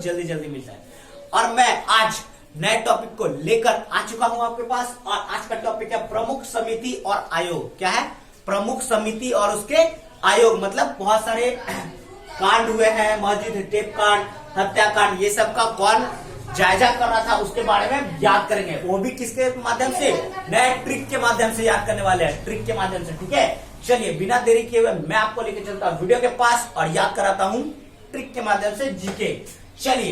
जल्दी जल्दी मिलता है। और मैं आज नए टॉपिक को लेकर आ चुका हूं आपके पास, और आज का टॉपिक है प्रमुख समिति और आयोग। क्या है? प्रमुख समिति और उसके आयोग। मतलब बहुत सारे कांड हुए हैं, मस्जिद टेप कांड, हत्याकांड, ये सब का कौन जायजा कर रहा था उसके बारे में याद करेंगे। वो भी किसके माध्यम से? नए ट्रिक के माध्यम से याद करने वाले हैं, ट्रिक के माध्यम से। ठीक है, चलिए बिना देरी किए हुए मैं आपको लेके चलता हूँ वीडियो के पास और याद कराता हूँ ट्रिक के माध्यम से जीके। चलिए,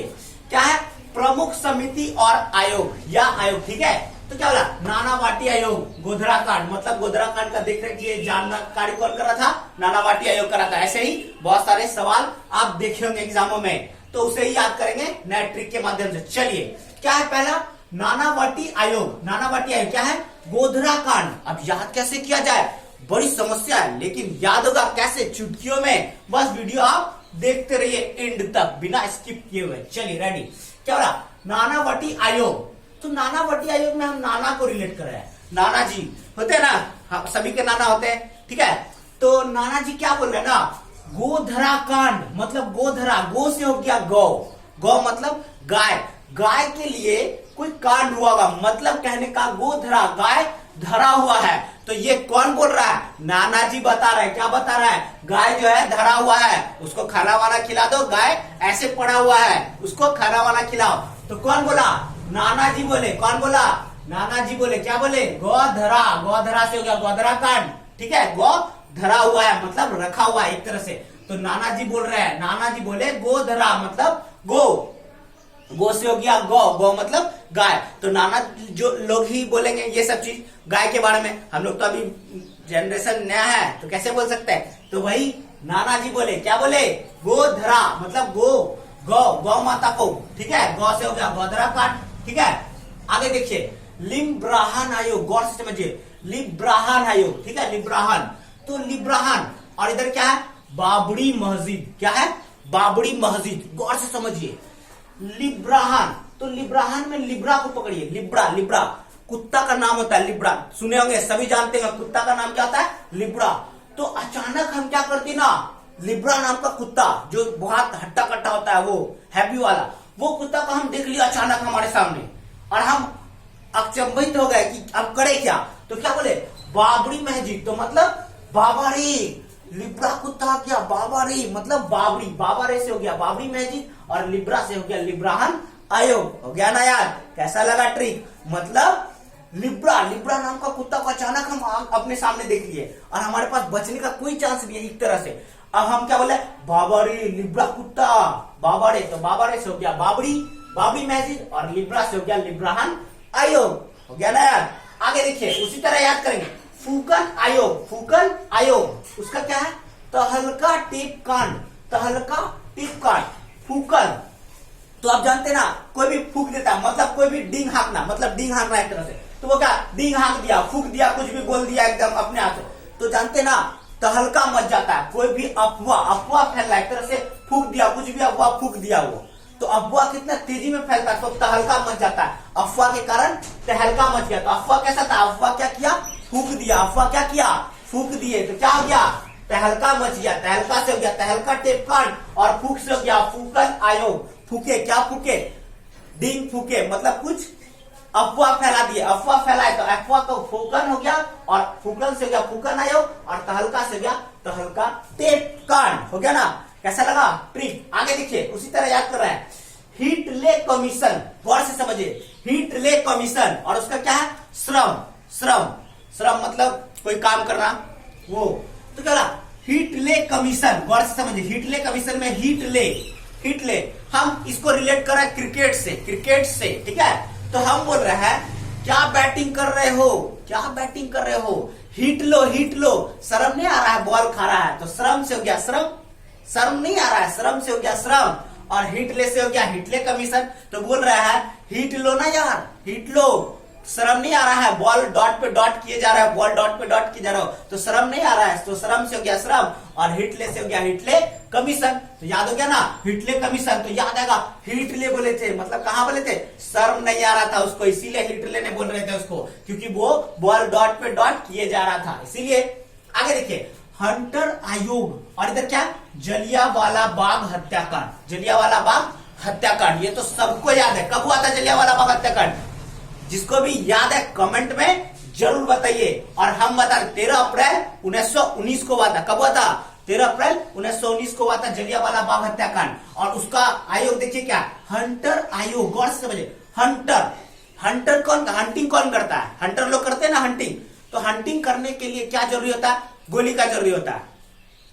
क्या है? प्रमुख समिति और आयोग या आयोग। ठीक है, तो क्या बोला? नानावाटी आयोग, गोधरा कांड। मतलब गोधरा कांड का देख रहे कि जानकारी कौन कर रहा था? नानावाटी आयोग कर रहा था। ऐसे ही बहुत सारे सवाल आप देखे होंगे एग्जामों में, तो उसे ही याद करेंगे नए ट्रिक के माध्यम से। चलिए, क्या है पहला? नानावाटी आयोग। नानावाटी आयोग क्या है? गोधरा कांड। अब याद कैसे किया जाए? बड़ी समस्या है, लेकिन याद होगा कैसे? चुटकियों में। बस वीडियो आप देखते रहिए एंड तक बिना स्किप किए हुए। चलिए रेडी। क्या बोला? नानावटी आयोग। तो नानावटी आयोग में हम नाना को रिलेट कर रहे हैं। नाना जी होते हैं ना, हाँ, सभी के नाना होते हैं। ठीक है, तो नाना जी क्या बोल रहे हैं ना? गोधरा कांड। मतलब गोधरा, गो से हो गया गौ। गौ मतलब गाय। गाय के लिए कोई कांड हुआ होगा, मतलब कहने का गोधरा, गाय धरा हुआ है। तो ये कौन बोल रहा है? नाना जी बता रहे हैं। क्या बता रहा है? गाय जो है धरा हुआ है, उसको खाना वाना खिला दो। गाय ऐसे पड़ा हुआ है, उसको खाना वाना खिलाओ। तो कौन बोला? नाना जी बोले। कौन बोला? नाना जी बोले। क्या बोले? गोधरा। गोधरा से हो गया गोधरा कांड। ठीक है, गौ धरा हुआ है मतलब रखा हुआ है एक तरह से। तो नाना जी बोल रहे हैं, नाना जी बोले गोधरा मतलब गो। गो से हो गया गौ। गौ मतलब गाय। तो नाना जो लोग ही बोलेंगे ये सब चीज गाय के बारे में। हम लोग तो अभी जनरेशन नया है, तो कैसे बोल सकते हैं? तो वही नाना जी बोले। क्या बोले? गोधरा मतलब गो, गौ, गौ माता को। ठीक है, गौ से हो गया गोधरा कांड। ठीक है, आगे देखिए, लिम्ब्राहन आयोग। गौर से समझिए, लिब्राहन आयोग। ठीक है, लिब्राहन। तो लिब्राहन, और इधर क्या है? बाबरी मस्जिद। क्या है? बाबरी मस्जिद। गौर से समझिए, लिब्राहन। तो लिब्राहन में लिब्रा को पकड़िए। लिब्रा, लिब्रा कुत्ता का नाम होता है। लिब्रा सुने होंगे, सभी जानते हैं कुत्ता का नाम क्या होता है? लिब्रा। तो अचानक हम क्या करते ना, लिब्रा नाम का कुत्ता जो बहुत हट्टा कट्टा होता है, वो हैप्पी वाला, वो कुत्ता को हम देख लिया अचानक हमारे सामने, और हम अचंभित हो गए कि अब करे क्या। तो क्या बोले? बाबरी मस्जिद। तो मतलब बाबरी, लिब्रा कुत्ता क्या? बाबरी मतलब बाबरी। बाबरे से हो गया बाबरी मस्जिद, और लिब्रा से हो गया लिब्राहन आयोग। हो गया ना यार? कैसा लगा ट्रिक? मतलब लिब्रा, लिब्रा नाम का कुत्ता को अचानक हम अपने सामने देख लिए, और हमारे पास बचने का कोई चांस नहीं है एक तरह से। अब हम क्या बोले? बाबरी, लिब्रा कुत्ता, बाबरे। तो बाबरे से हो गया बाबरी, बाबरी मस्जिद, और लिब्रा से हो गया लिब्राहन आयोग। हो गया ना यार? आगे देखिए, उसी तरह याद करेंगे। फूकन आयोग। फूकन आयोग उसका क्या है? तहलका टेप कांड। तहलका टेप कांड। फूकन, तो आप जानते हैं ना, कोई भी फूक देता है, मतलब कोई भी डींग हाँकना, मतलब डींग हाँकना एक तरह से। तो वो क्या? डींग हाँक दिया, फूक दिया, कुछ भी बोल दिया एकदम अपने आप से। तो जानते हैं ना, तहलका मच जाता है। कोई भी अफवाह, अफवाह फैला एक तरह से, फूक दिया, कुछ भी अफवाह फूक दिया वो, तो अफवाह कितना तेजी में फैलता है, तो तहलका मच जाता है। अफवाह के कारण तहलका मच गया। तो अफवाह कैसा था? अफवाह क्या किया? फूक दिया। अफवाह क्या किया? फूक दिए। तो क्या हो गया? तहलका मच गया। तहलका से हो गया तहलका टेप कांड, और फूक से हो गया फूकन आयोग। फूके, क्या फूके? डींग फूके, मतलब कुछ अफवाह फैला दिए। अफवाह फैलाए तो अफवाह को फूकन हो गया, और फूकन से हो गया फूकन आयोग, और तहलका से हो गया तहलका टेप कांड। हो गया ना? कैसा लगा ट्रिक? आगे देखिए, उसी तरह याद कर रहे हैं। हीटले कमीशन। गौर से समझिए, हीटले कमीशन, और उसका क्या है? श्रम। श्रम, श्रम मतलब कोई काम करना, वो। तो क्या बोला? हीटले कमीशन। गौर से समझिए, हीटले कमीशन में हीटले, हीटले हम इसको रिलेट कर रहे हैं क्रिकेट से। क्रिकेट से, ठीक है? तो हम बोल रहे हैं, क्या बैटिंग कर रहे हो? क्या बैटिंग कर रहे हो? हिट लो, हिट लो। शर्म नहीं आ रहा है? बॉल खा रहा है, तो श्रम से हो गया श्रम। शर्म नहीं आ रहा है, श्रम से हो गया श्रम, और हिटले से हो गया हिटले कमीशन। तो बोल रहा है हिट लो ना यार, हिट लो। श्रम नहीं आ रहा है, बॉल डॉट पे डॉट किए जा रहा है, बॉल डॉट पे डॉट किए जा रहा हो, तो श्रम नहीं आ रहा है, तो श्रम से हो गया श्रम, और हिटले से हो गया हिटले कमीशन। तो याद हो गया ना, हिटले कमीशन। तो याद आएगा, हिटले बोले थे, मतलब कहाँ बोले थे? शर्म नहीं आ रहा था उसको, इसीलिए हिटले ने बोल रहे थे उसको, क्योंकि वो बॉल डॉट पे डॉट किए जा रहा था, इसीलिए। आगे देखिए, हंटर आयोग, और इधर क्या? जलियांवाला बाग हत्याकांड। जलियांवाला बाग हत्याकांड, ये तो सबको याद है। कब हुआ था जलियांवाला बाग हत्याकांड? जिसको भी याद है कमेंट में जरूर बताइए। और हम बता 13 अप्रैल 1919 को हुआ था। कब हुआ था? 13 अप्रैल 1919 को हुआ था जलियांवाला बाग हत्याकांड। और उसका आयोग देखिए क्या, हंटर आयोग। गौर से समझिए, हंटर कौन, हंटिंग कौन करता है? हंटर लोग करते हैं ना हंटिंग। तो हंटिंग करने के लिए क्या जरूरी होता है? गोली का जरूरी होता है,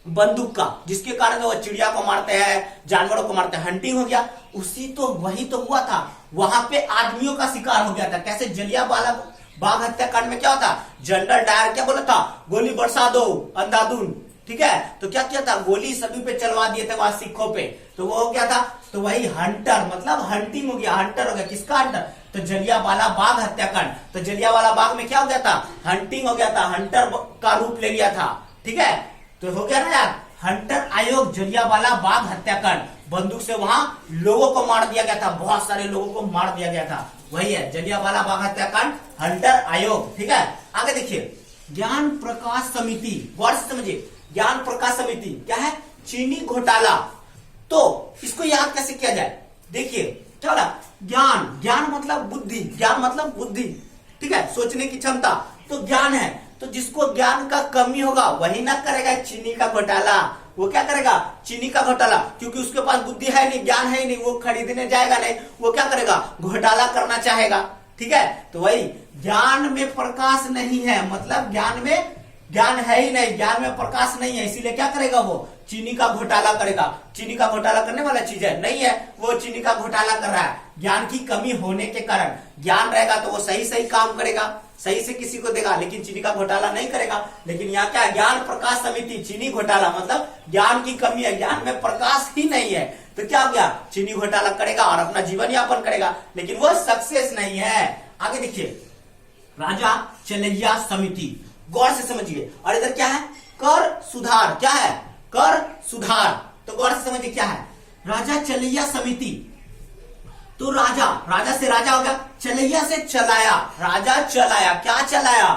बंदूक का, जिसके कारण वो चिड़िया को मारते हैं, जानवरों को मारते हैं। हंटिंग हो गया। वही तो हुआ था। वहां पे आदमियों का शिकार हो गया था। कैसे? जलियांवाला बाग हत्याकांड में क्या होता? जनरल डायर क्या बोला था? गोली बरसा दो अंधाधुन, ठीक है। तो क्या किया था? गोली सभी पे चलवा दिए थे वहां सिखों पे। तो वो हो गया था। तो वही हंटर मतलब हंटिंग हो गया, हंटर हो गया। किसका हंटर? तो जलियांवाला बाग हत्याकांड। तो जलियांवाला बाग में क्या हो गया था? हंटिंग हो गया था, हंटर का रूप ले लिया था, ठीक है। तो हो गया ना यार, हंटर आयोग जलियांवाला बाग हत्याकांड। बंदूक से वहां लोगों को मार दिया गया था, बहुत सारे लोगों को मार दिया गया था। वही है जलियांवाला बाग हत्याकांड, हंटर आयोग, ठीक है। आगे देखिए, ज्ञान प्रकाश समिति। गौर से समझिए, ज्ञान प्रकाश समिति क्या है? चीनी घोटाला। तो इसको याद कैसे किया जाए? देखिए क्या बोला? ज्ञान मतलब बुद्धि, ज्ञान मतलब बुद्धि, ठीक है, सोचने की क्षमता। तो ज्ञान है, तो जिसको ज्ञान का कमी होगा वही ना करेगा चीनी का घोटाला। वो क्या करेगा? चीनी का घोटाला, क्योंकि उसके पास बुद्धि है नहीं, ज्ञान है नहीं, वो खरीदने जाएगा नहीं, वो क्या करेगा? घोटाला करना चाहेगा, ठीक है। तो वही ज्ञान में प्रकाश नहीं है, मतलब ज्ञान है ही नहीं, ज्ञान में प्रकाश नहीं है, इसीलिए क्या करेगा? वो चीनी का घोटाला करेगा। चीनी का घोटाला करने वाला चीज है नहीं है, वो चीनी का घोटाला कर रहा है ज्ञान की कमी होने के कारण। ज्ञान रहेगा तो वो सही काम करेगा, सही से किसी को देगा, लेकिन चीनी का घोटाला नहीं करेगा। लेकिन यहाँ क्या है? ज्ञान प्रकाश समिति, चीनी घोटाला मतलब ज्ञान की कमी है, ज्ञान में प्रकाश ही नहीं है। तो क्या हो गया? चीनी घोटाला करेगा और अपना जीवन यापन करेगा, लेकिन वो सक्सेस नहीं है। आगे देखिए, राजा चलैया समिति। गौर से समझिए। और इधर क्या है? कर सुधार। क्या है? कर सुधार। तो गौर से समझिए क्या है? राजा चलैया समिति। तो राजा से राजा हो गया, चलैया से चलाया। राजा चलाया, क्या चलाया?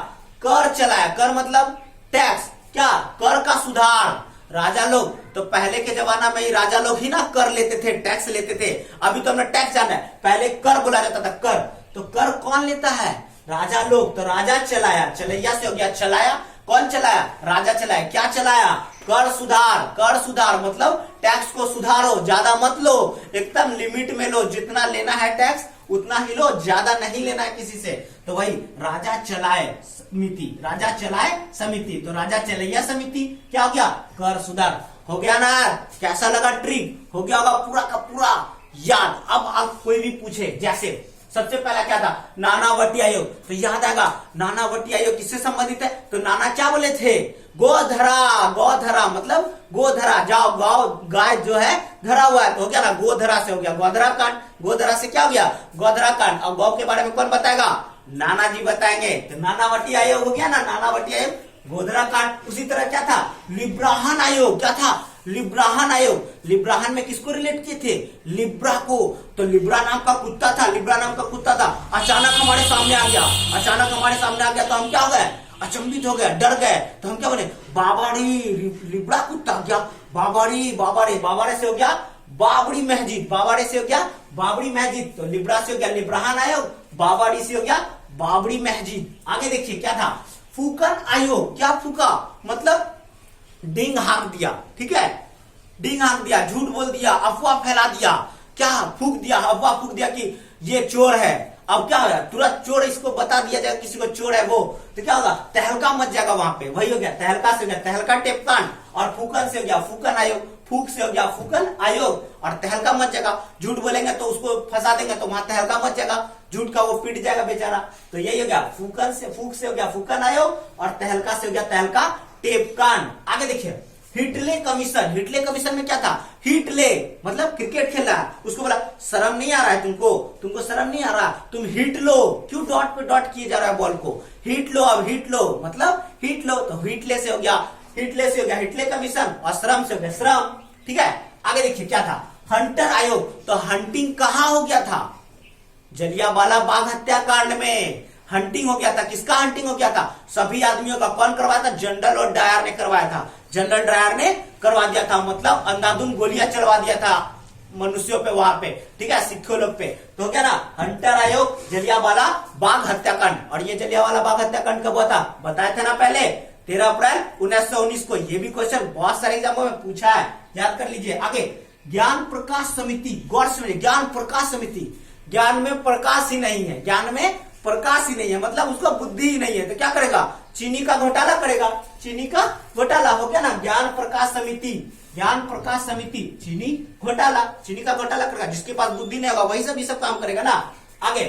कर चलाया। कर मतलब टैक्स। क्या? कर का सुधार। राजा लोग तो पहले के जमाना में ही राजा लोग ही ना कर लेते थे, टैक्स लेते थे। अभी तो हमने टैक्स जाना है, पहले कर बोला जाता था, कर। तो कर कौन लेता है? राजा लोग। तो राजा चलाया, चलैया से हो गया चलाया। कौन चलाया? राजा चलाया। क्या चलाया? कर सुधार। कर सुधार मतलब टैक्स को सुधारो, ज्यादा मत लो, एकदम लिमिट में लो, जितना लेना है टैक्स उतना ही लो, ज्यादा नहीं लेना है किसी से। तो वही राजा चलाए समिति, राजा चलाए समिति। तो राजा चलैया समिति क्या हो गया? कर सुधार। हो गया ना यार? कैसा लगा? ट्रिक हो गया होगा पूरा का पूरा याद। अब आप कोई भी पूछे, जैसे सबसे पहला क्या था? नानावटी आयोग। तो याद आएगा नानावटी आयोग किससे संबंधित है? तो नाना क्या बोले थे? गोधरा। गोधरा मतलब गोधरा, जाओ गाय जो है धरा हुआ है, तो हो गया ना गोधरा से हो गया गोधरा कांड। गोधरा से क्या हो गया? गोधरा कांड। और गौ के बारे में कौन बताएगा? नाना जी बताएंगे। तो नानावटी आयोग हो गया ना, नानावटी आयोग, गोधरा कांड। उसी तरह क्या था? लिब्राहन आयोग। क्या था? लिब्राहन आयोग। लिब्राहन में किसको रिलेट किए थे? लिब्रा को। तो लिब्रा नाम का कुत्ता था, लिब्रा नाम का कुत्ता था, अचानक हमारे सामने आ गया। अचानक हमारे सामने आ गया तो हम क्या हो गए? अचंभित हो गए, डर गए। तो हम क्या बोले? बाबाड़ी। लिब्रा कुत्ता क्या? बाबाड़ी। बाबाड़े से हो गया बाबरी मस्जिद। बाबाड़े से हो गया बाबरी मस्जिद। तो लिब्रा से हो गया लिब्राहन आयोग, बाबाड़ी से हो गया बाबरी मस्जिद। आगे देखिए क्या था? फूकन आयोग। क्या फूका? मतलब डिंग हाँक दिया, ठीक है, डिंग हाँक दिया, झूठ बोल दिया, अफवाह फैला दिया। क्या? फूक दिया, अफवाह फूक दिया कि ये चोर है। अब क्या होगा? तुरंत चोर, इसको बता दिया जाएगा किसी को चोर है वो, तो क्या होगा? तहलका मच जाएगा वहां पे। वही हो गया तहलका से हो गया तहलका टेपकांड। और फूकन से हो गया फूकन आयोग। फूक से हो गया फूकन आयोग। और तहलका मच जाएगा, झूठ बोलेंगे तो उसको फंसा देंगे तो वहां तहलका मच जाएगा, झूठ का वो पिट जाएगा बेचारा। तो यही हो गया फूकन से, फूक से हो गया फूकन आयोग और तहलका से हो गया तहलका टेपकांड। आगे देखिए, हिटले कमीशन। हिटले कमीशन में क्या था? हिटले मतलब क्रिकेट खेल रहा है, उसको बोला शर्म नहीं आ रहा है तुमको शर्म नहीं आ रहा, तुम हिट लो। क्यों डॉट पे डॉट किए जा रहा है बॉल को? हिट लो, अब हिट लो मतलब हिट लो। तो हिटले से हो गया हिटले कमीशन और श्रम से हो गया श्रम, ठीक है। आगे देखिए क्या था? हंटर आयोग। तो हंटिंग कहां हो गया था? जलियांवाला बाग हत्याकांड में हंटिंग हो गया था। किसका हंटिंग हो गया था? सभी आदमियों का। कौन करवाया था? जनरल और डायर ने करवाया था। जनरल डायर ने करवा दिया था, मतलब अंधाधुंध गोलियां चलवा दिया था, मनुष्यों पे वहां पे, ठीक है, सिखों लोग पे। तो क्या ना, हंटर आयोग, जलियांवाला बाग हत्याकांड। और ये जलियांवाला बाग हत्याकांड कब हुआ था, बताया था ना पहले, 13 अप्रैल 1919 को। ये भी क्वेश्चन बहुत सारे एग्जामों में पूछा है, याद कर लीजिए। आगे, ज्ञान प्रकाश समिति, गौर से, ज्ञान प्रकाश समिति, ज्ञान में प्रकाश ही नहीं है, ज्ञान में प्रकाश ही नहीं है, मतलब उसको बुद्धि ही नहीं है, तो क्या करेगा, चीनी का घोटाला करेगा, चीनी का घोटाला हो गया ना, ज्ञान प्रकाश समिति, ज्ञान प्रकाश समिति, चीनी घोटाला, चीनी का घोटाला करेगा, जिसके पास बुद्धि नहीं होगा वही सब काम करेगा ना। आगे,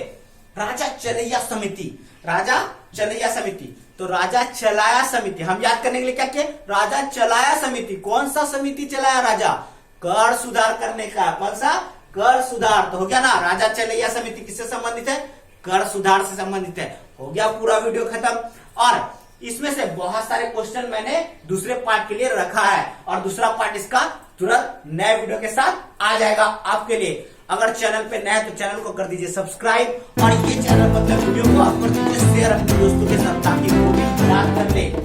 राजा चलैया समिति, राजा चलैया समिति, तो राजा चलाया समिति, हम याद करने के लिए क्या किए, राजा चलाया समिति, कौन सा समिति चलाया राजा, कर सुधार करने का, कौन सा, कर सुधार, तो हो गया ना, राजा चलैया समिति किससे संबंधित है, कर सुधार से संबंधित है। हो गया पूरा वीडियो खत्म। और इसमें से बहुत सारे क्वेश्चन मैंने दूसरे पार्ट के लिए रखा है, और दूसरा पार्ट इसका तुरंत नए वीडियो के साथ आ जाएगा आपके लिए। अगर चैनल पे नए तो चैनल को कर दीजिए सब्सक्राइब, और ये चैनल मतलब वीडियो को आप कर दीजिए शेयर अपने दोस्तों के साथ, ताकि वो भी याद कर ले।